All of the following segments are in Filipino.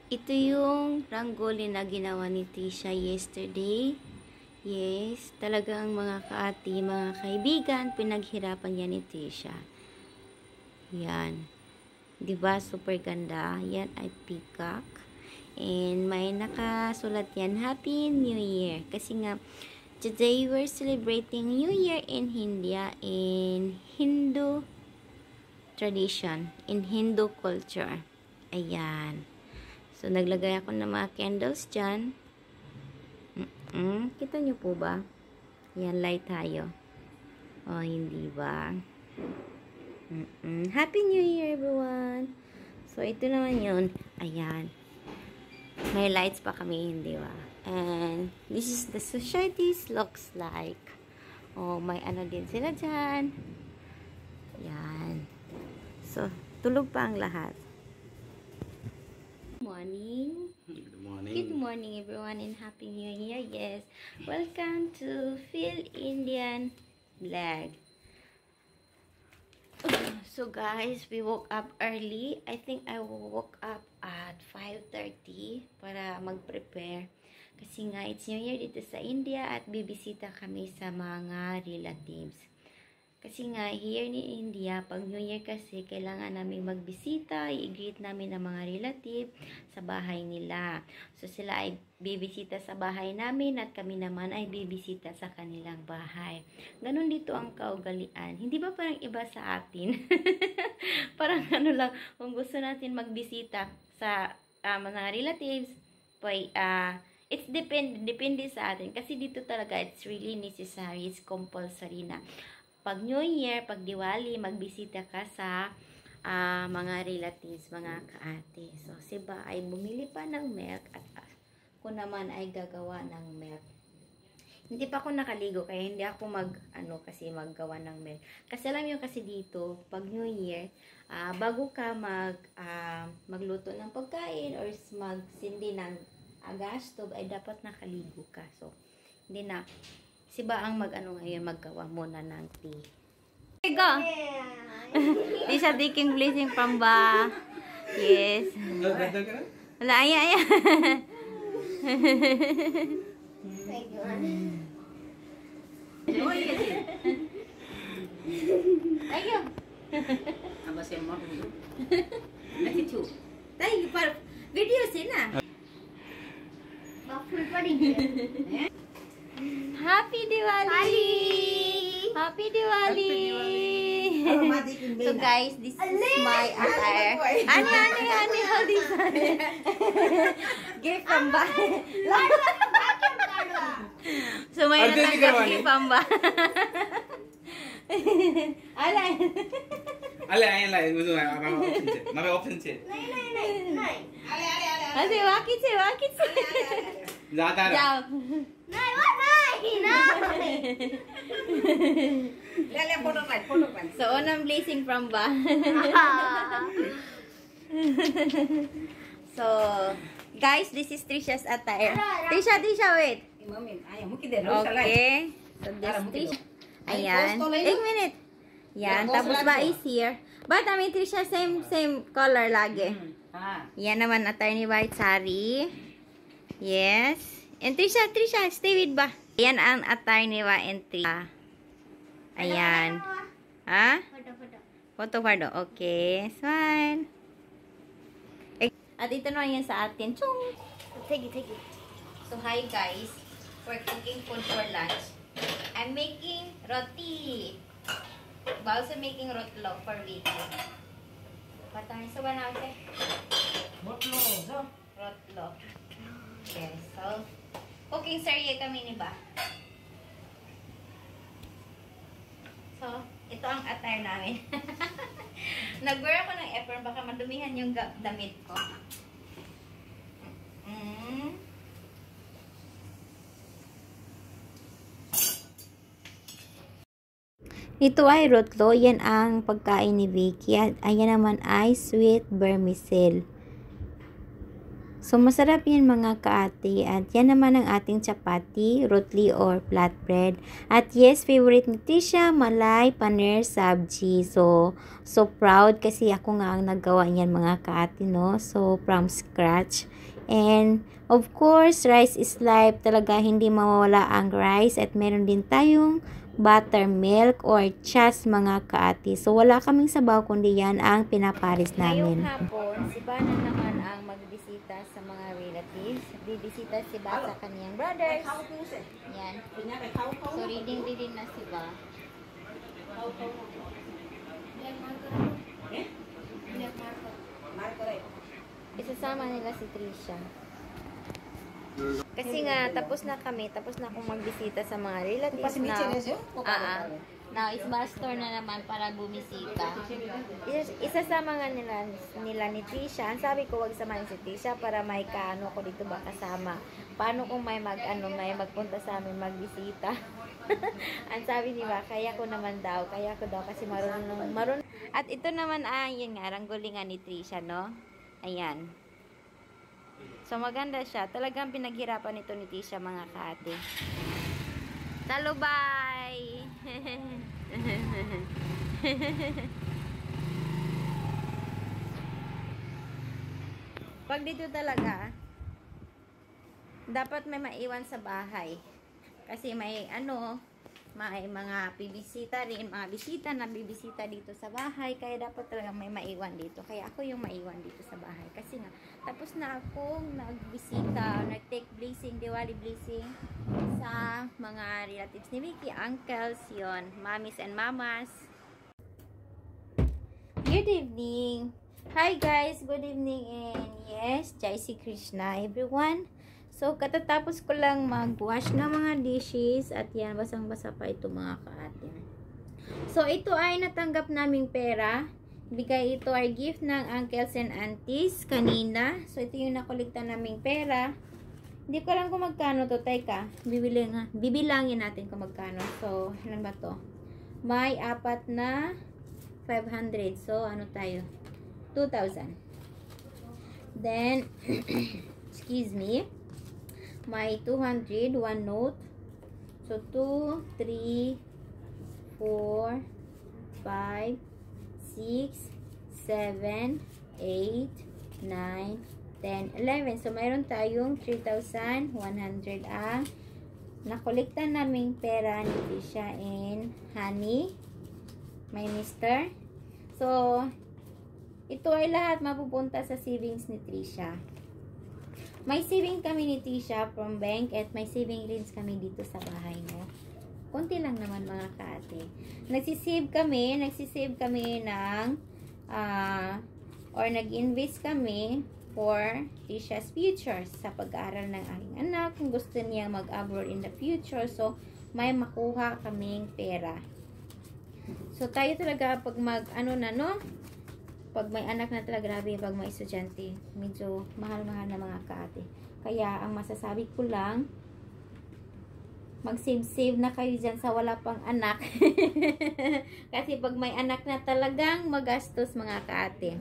Ito yung rangoli na ginawa ni Tisha yesterday. Yes, talagang mga kaati, mga kaibigan, pinaghirapan yan ni Tisha. Yan. Diba? Super ganda. Yan ay peacock. And may nakasulat yan, Happy New Year. Kasi nga, today we're celebrating New Year in India, in Hindu tradition, in Hindu culture. Ayan. So, naglagay ako ng mga candles dyan. Kita nyo po ba? Yan, light tayo. Oh, hindi ba? Happy New Year, everyone! So, ito naman yun. Ayan. May lights pa kami, hindi ba? And, this is the societies looks like. Oh, may ano din sila dyan. Ayan. So, tulog pa ang lahat. Morning. Good morning. Good morning, everyone, and Happy New Year. Yes, welcome to Feel Indian Vlog. So, guys, we woke up early. I think I woke up at 5:30 para mag-prepare. Kasi nga, it's New Year dito sa India at bibisita kami sa mga relatives. Kasi nga, here ni India, pag New Year kasi, kailangan namin magbisita, i-greet namin ang mga relative sa bahay nila. So, sila ay bibisita sa bahay namin at kami naman ay bibisita sa kanilang bahay. Ganon dito ang kaugalian. Hindi ba parang iba sa atin? Parang ano lang, kung gusto natin magbisita sa mga relatives, it's depende sa atin. Kasi dito talaga, it's really necessary, it's compulsory na. Pag New Year, pag Diwali, magbisita ka sa mga relatives, mga kaate. So, si Ba ay bumili pa ng milk at ako naman ay gagawa ng milk. Hindi pa ako nakaligo kaya hindi ako maggawa ng milk. Kasi alam nyo kasi dito, pag New Year, bago ka magluto ng pagkain or magsindi ng gas stove, ay dapat nakaligo ka. So, hindi na. Si Ba ang ngayon, maggawa muna ng tea. Okay, go! Di siya taking blessing from Ba. Yes. Wala, aya. Ayo. Aba siya mo. Nakichu. Tayo, video sina. Full padi. Happy Diwali! Happy Diwali! So guys, this is my attire. Ani, hold this. Gift from Ba. So may natanggap gift from Ba. Alay. Alay. Musuh apa option ce? नहीं Ase wakit se. Jata ada. Jao. Lele photo kan. So unang blessing from Ba. So guys, this is Trisha's attire. Trisha, wait. Mami, ayaw mo kidero sa live. Okay. So this Trisha. Ayan. 1 minute. Yan. Tapos Ba is here. But Trisha same color lagi. Yan naman attire ni White Sari. Yes. And Trisha, stay with Ba. Yan ang attire ni Ba and Trisha. Ayan. Ha? Photo. Okay. Smile. At ito naman yan sa atin. Chung! Take it. So, hi guys. We're cooking food for lunch. I'm making roti. I'm also making rotlo for Vicky. Patang isa ba natin? Rotlo. Yes. So, cooking serye kami ni Ba. So, ito ang attire namin. Nag-wear ako ng apron, baka madumihan yung damit ko. Ito ay rotlo. Yan ang pagkain ni Vicky. At ayan naman ay sweet vermicell. So, masarap yan mga kaate. At yan naman ang ating chapati, rotli or flatbread. At yes, favorite ni Tisha, malay, paneer, sabji. So proud kasi ako nga ang naggawa niyan mga kaate, no? So, from scratch. And, of course, rice is life. Talaga hindi mawawala ang rice. At meron din tayong buttermilk or chas mga kaate. So, wala kaming sabaw kundi yan ang pinaparis namin. Ngayong hapon, si Bana naman ang magbisita sa mga relatives. Bibisita si Ba sa kaniyang brothers. Yan. So, reading na si Ba. Isasama nila si Trisha. Kasi nga, tapos na akong magbisita sa mga relatives na. Now, it's Bastor na naman para bumisita. Isasama nga nila ni Tisha. Ang sabi ko, wag samahin si Tisha para may kaano ko dito ba kasama. Paano kung may magpunta sa amin magbisita? Ang sabi niya, kaya ko daw kasi marunong. At ito naman yun nga, ranggolingan ni Tisha, no? Ayan. So, maganda siya. Talagang pinaghirapan ito ni Tisha, mga kaate. Talubay! Pag dito talaga, dapat may maiwan sa bahay. Kasi may mga bibisita rin, mga bisita na bibisita dito sa bahay. Kaya dapat talaga may maiwan dito. Kaya ako yung maiwan dito sa bahay. Kasi nga, tapos na akong nagbisita, nag-take blessing, Diwali blessing sa mga relatives ni Vicky, uncles, yon, mommies and mamas. Good evening! Hi guys! Good evening and yes, Jai Sri Krishna everyone! So, katatapos ko lang mag-wash ng mga dishes at yan, basang-basa pa ito mga kaate. So, ito ay natanggap naming pera. Bigay ito ay gift ng uncles and aunties kanina. So, ito yung nakolekta naming pera. Hindi ko lang kung magkano to. Teka, bibilangin natin kung magkano. So, ano ba to? May 4 na 500. So, ano tayo? 2,000. Then, excuse me. May 200, one note. So, 2, 3, 4, 5, 6, 7, 8, 9, 10, 11. So, mayroon tayong 3,100 ang nakolekta naming pera ni Tisha and Honey, my mister. So, ito ay lahat mapupunta sa savings ni Trisha. May saving kami ni Tisha from bank at may saving rin kami dito sa bahay mo. Konti lang naman mga kaate. Nagsisave kami ng nag-invest kami for Tisha's future sa pag-aaral ng aking anak. Kung gusto niya mag-abroad in the future, so may makuha kaming pera. So tayo talaga pag pag may anak na talaga, grabe pag may estudyante, medyo mahal-mahal na mga kaate. Kaya, ang masasabi ko lang, mag-save na kayo dyan sa wala pang anak. Kasi pag may anak na talagang magastos mga kaate.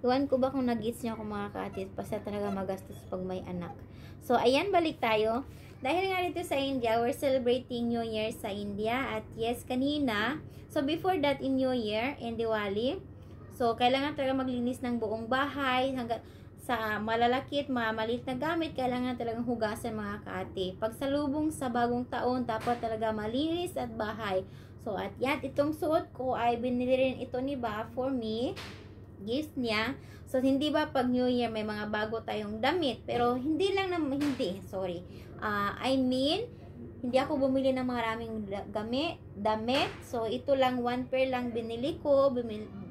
Iwan ko ba kung nag-gets nyo ako mga kaate, basta talaga magastos pag may anak. So, ayan, balik tayo. Dahil nga dito sa India, we're celebrating New Year sa India. At yes, kanina, so before that in New Year, in Diwali, so, kailangan talaga maglinis ng buong bahay hanggang sa malalaki at maliit na gamit, kailangan talagang hugasan mga kaate. Pag salubong sa bagong taon, dapat talaga malinis at bahay. So, at yan, itong suot ko ay binili rin ito ni Ba for me. Gift niya. So, hindi ba pag New Year may mga bago tayong damit? Pero, hindi. Hindi ako bumili ng maraming damit. So, ito lang, 1 pair lang binili ko.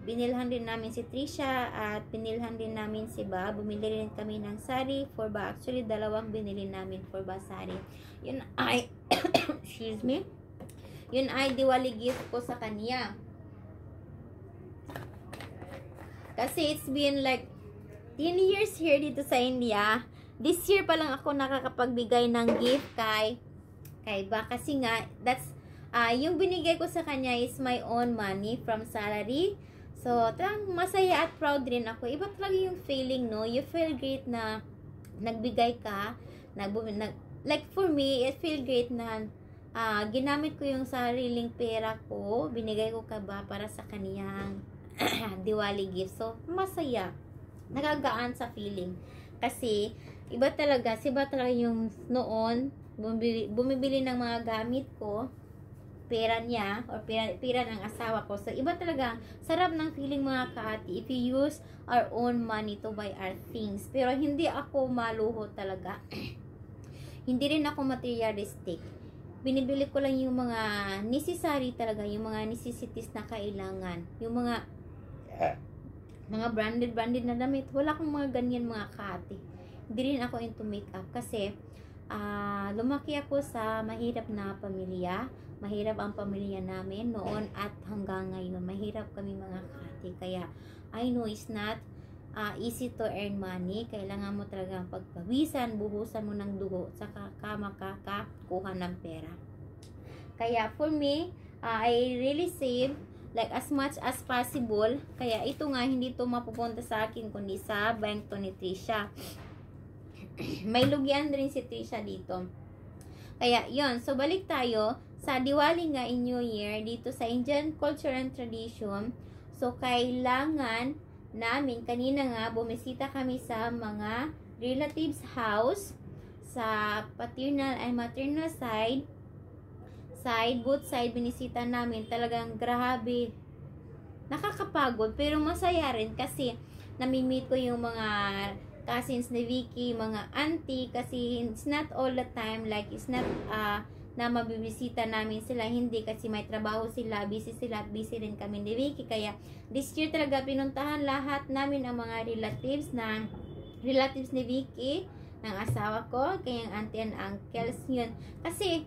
Binilhan din namin si Trisha at binilhan din namin si Ba. Bumili rin kami ng sari for Ba. Actually, 2 binili namin for Ba sari. Yun ay, excuse me. Yun ay Diwali gift ko sa kanya. Kasi it's been like 10 years here dito sa India. This year pa lang ako nakakapagbigay ng gift kay Ba. Kasi nga, that's, yung binigay ko sa kanya is my own money from salary. So, talagang masaya at proud rin ako. Iba talaga yung feeling, no? You feel great na nagbigay ka, like for me, it feel great na ginamit ko yung sariling pera ko, binigay ko para sa kaniyang Diwali gift. So, masaya. Nagagaan sa feeling. Kasi, iba talaga yung noon, bumibili ng mga gamit ko, pera niya, or pera ng asawa ko. So, iba talaga, sarap ng feeling mga kaati, if you use our own money to buy our things. Pero, hindi ako maluho talaga. Hindi rin ako materialistic. Binibili ko lang yung mga necessary talaga, yung mga necessities na kailangan. Yung mga branded na damit. Wala akong mga ganyan mga kaati. Hindi rin ako into makeup kasi lumaki ako sa mahirap na pamilya. Mahirap ang pamilya namin noon at hanggang ngayon. Mahirap kami mga kaati. Kaya, I know it's not easy to earn money. Kailangan mo talagang pagpawisan, buhusan mo ng dugo, saka ka makakakuha ng pera. Kaya, for me, I really save like as much as possible. Kaya, ito nga, hindi to mapupunta sa akin, kundi sa bank to ni Trisha. May lugyan rin si Trisha dito. Kaya, yon. So, balik tayo sa Diwali nga in New Year, dito sa Indian culture and tradition. So, kailangan namin, kanina nga, bumisita kami sa mga relatives' house, sa paternal and maternal side, both side, binisita namin. Talagang grabe, nakakapagod, pero masaya rin kasi nami-meet ko yung mga cousins ni Vicky, mga auntie, kasi it's not all the time, like it's not na mabibisita namin sila, hindi, kasi may trabaho sila, busy sila, at busy rin kami ni Vicky. Kaya this year talaga pinuntahan lahat namin ang mga relatives ni Vicky, ng asawa ko, kayang auntie and uncles yun. Kasi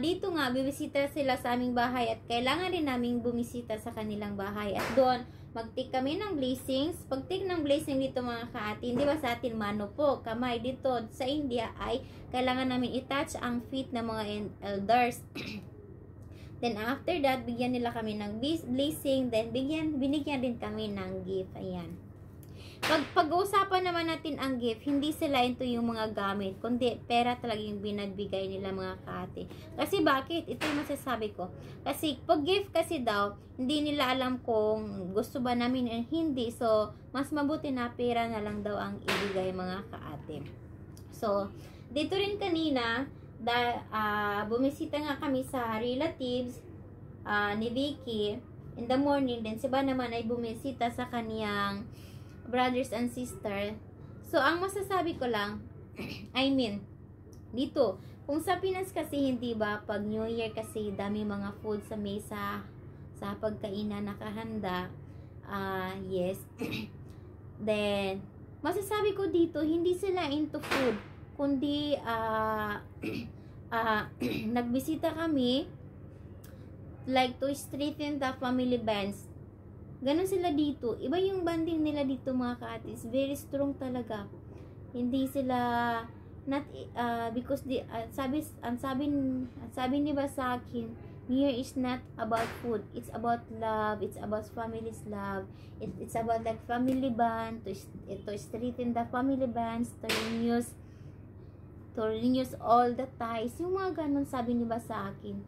dito nga bibisita sila sa aming bahay at kailangan rin naming bumisita sa kanilang bahay, at doon mag-take kami ng blessings. Pag-take ng blessing dito mga kaati, hindi ba sa atin mano po, kamay, dito sa India ay kailangan namin i-touch ang feet ng mga elders. Then after that, bigyan nila kami ng blessing, then binigyan din kami ng gift. Ayan. Pag-uusapan naman natin ang gift, hindi sila into yung mga gamit, kundi pera talaga yung binagbigay nila mga kaati. Kasi bakit? Ito yung masasabi ko. Kasi pag gift kasi daw, hindi nila alam kung gusto ba namin o hindi. So, mas mabuti na pera na lang daw ang ibigay mga kaati. So, dito rin kanina, bumisita nga kami sa relatives ni Vicky in the morning. Then si Ba naman ay bumisita sa kaniyang brothers and sisters. So, ang masasabi ko lang, I mean, dito, kung sa Pinas kasi, hindi ba, pag New Year kasi, dami mga food sa mesa, sa pagkainan nakahanda, yes. Then, masasabi ko dito, hindi sila into food, kundi, nagbisita kami, like to strengthen the family bonds. Ganon sila dito. Iba yung bonding nila dito mga ka-atis. Very strong talaga. Hindi sila not because sabi ni ba sa akin, New Year is not about food. It's about love. It's about family's love. It's about like family bond, to strengthen the family bonds, to renew all the ties. Yung mga ganon sabi ni ba sa akin.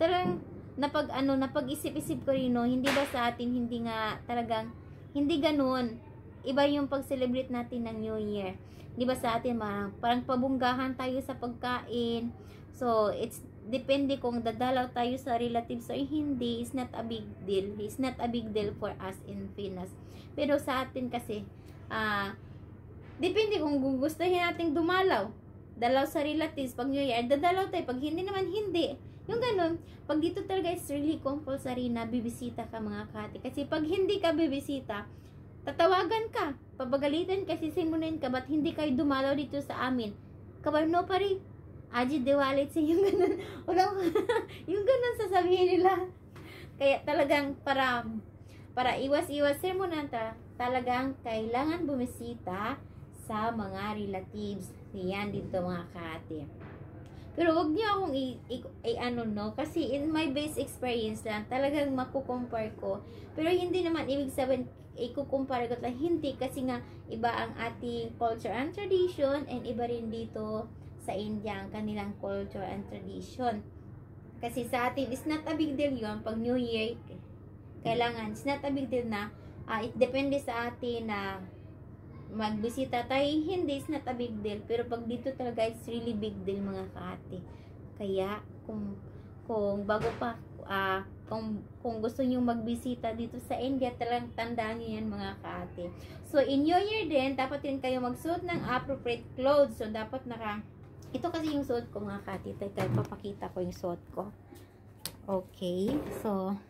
Talagang napag-isip-isip ko rin, no, hindi ba sa atin, hindi nga talagang, hindi ganun. Iba yung pag-celebrate natin ng New Year. Hindi ba sa atin, parang pabunggahan tayo sa pagkain. So, it's depende kung dadalaw tayo sa relatives o hindi. It's not a big deal. It's not a big deal for us in Pinas. Pero sa atin kasi, depende kung gugustuhin nating dumalaw. Dalaw sa relatives, pag New Year, dadalaw tayo. Pag hindi naman, hindi. Yung ganun, pag dito talaga is really compulsory na bibisita ka mga kati. Kasi pag hindi ka bibisita, tatawagan ka, pabagalitan ka, sisimunin ka, ba't hindi kayo dumalaw dito sa amin? Kabarno pa rin, Aji Diwali sa yung ganun. Yung ganun sasabihin nila. Kaya talagang para iwas-iwas sermonan talagang kailangan bumisita sa mga relatives. Yan dito mga kati. Pero wag niyo akong ano no, kasi in my base experience lang, talagang makukumpare ko. Pero hindi naman ibig sabihin ikukumpare ko lang, hindi, kasi nga iba ang ating culture and tradition, and iba rin dito sa India ang kanilang culture and tradition. Kasi sa atin, it's not a big deal yun. Pag New Year, kailangan, it's not a big deal na, it depende sa atin na magbisita tayo, hindi, it's not a big deal. Pero pag dito talaga, it's really big deal mga kaate. Kaya, kung bago pa, kung gusto nyo magbisita dito sa India, talagang tandaan nyo yan mga kaate. So, in New Year din, dapat din kayo magsuot ng appropriate clothes. So, dapat ito kasi yung suot ko mga kaate. Kaya papakita ko yung suot ko. Okay. So,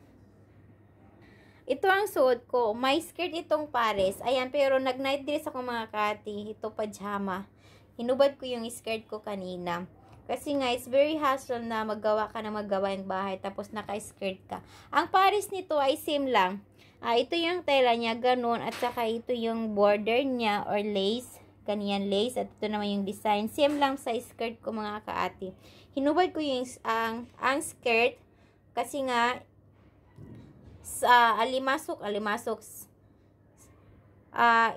ito ang suot ko. May skirt itong pares. Ayan, pero nag-night dress ako mga kaate. Ito pajama. Hinubad ko yung skirt ko kanina. Kasi nga, it's very hassle na maggawa ka na maggawa yung bahay, tapos naka-skirt ka. Ang pares nito ay same lang. Ito yung tela niya, ganun. At saka ito yung border niya or lace. Ganyan lace. At ito naman yung design. Same lang sa skirt ko mga kaati. Hinubad ko yung ang skirt. Kasi nga, sa alimasok.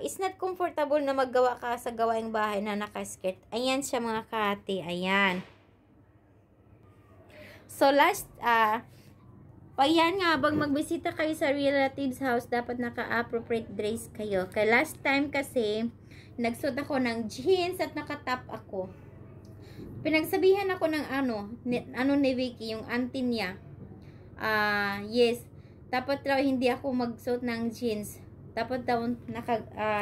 It's not comfortable na maggawa ka sa gawaing bahay na naka-skirt. Ayan siya mga kaati. Ayan. So, last, ayan nga, bang magbisita kayo sa relatives house, dapat naka-appropriate dress kayo. Kaya last time kasi, nagsuot ako ng jeans at nakatap ako. Pinagsabihan ako ng ano ni Vicky, yung auntie niya. Yes, dapat daw hindi ako magsuot ng jeans. Dapat daw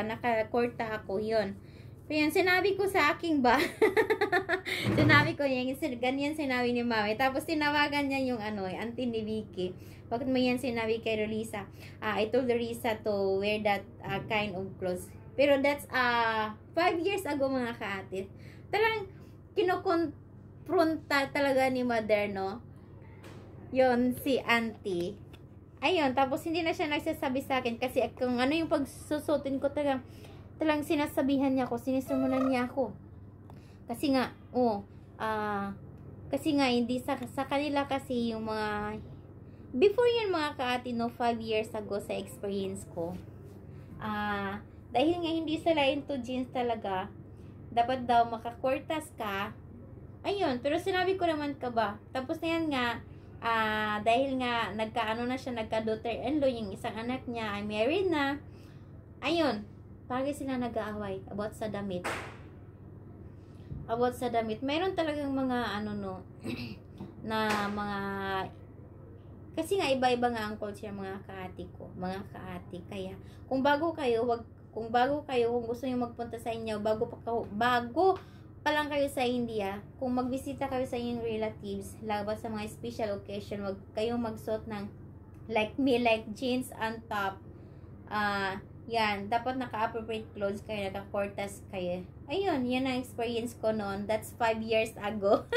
nakakorta ako, yun. Pero yun, sinabi ko sa aking ba? Sinabi ko yan, ganyan sinabi ni Mami. Tapos tinawagan niya yung auntie ni Vicky. Bakit mo yan sinabi kay Rolisa? I told Rolisa to wear that kind of clothes. Pero that's 5 years ago mga kaate. Talagang kinukonfronta talaga ni Mother, no? Yun, si auntie. Ayun, tapos hindi na siya nagsasabi sa akin kasi kung ano yung pagsusutin ko, talagang sinasabihan niya ako, sinisumulan niya ako. Kasi nga, kasi nga, hindi sa kanila kasi yung mga, before yan mga kaati, no, 5 years ago sa experience ko, dahil nga hindi sila into jeans talaga, dapat daw makakwartas ka, ayun, pero sinabi ko naman ka ba, tapos na yan nga, dahil nga nagka-daughter-in-law yung isang anak niya ay married na. Ayun, parang sila nag-aaway about sa damit. Meron talagang mga na mga, kasi nga iba-iba nga ang culture mga kaati ko, mga kaati. Kaya kung bago kayo, kung gusto niyo magpunta sa inyo, bago pa lang kayo sa India, kung magbisita kayo sa inyong relatives, labas sa mga special occasion, wag kayong magsuot ng like me, like jeans on top. Yan, dapat naka-appropriate clothes kayo, naka-cortas kayo. Ayun, yan ang experience ko noon. That's 5 years ago.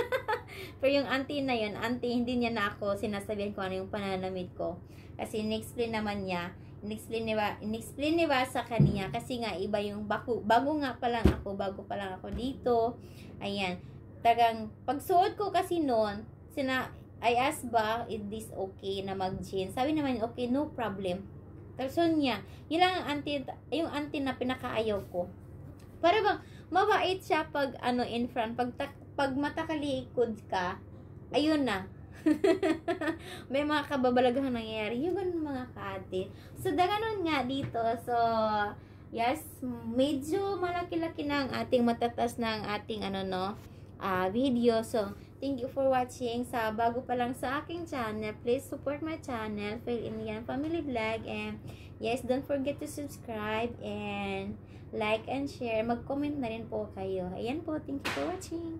Pero yung auntie na yun, hindi niya na ako sinasabihan ko ano yung pananamit ko. Kasi in-explain naman niya, in-explain niya sa kanya kasi nga iba yung bago pa lang ako dito. Ayan, tagang pagsuot ko kasi noon, I asked ba is this okay na mag-jeans, sabi naman okay, no problem. Tapos niya, yun lang yung auntie na pinakaayaw ko. Para bang mabait siya pag in front, pag matakalikod ka, ayun na. May mga kababalaghan nangyayari. Yung ganun mga kaate. So, ganun nga dito. So, yes, medyo malaki-laki na ang ating matatas na ang ating video. So, thank you for watching. Sa bago pa lang sa aking channel, please support my channel, Phil Indian Family Vlog. And yes, don't forget to subscribe and like and share. Mag-comment na rin po kayo. Ayan po, thank you for watching.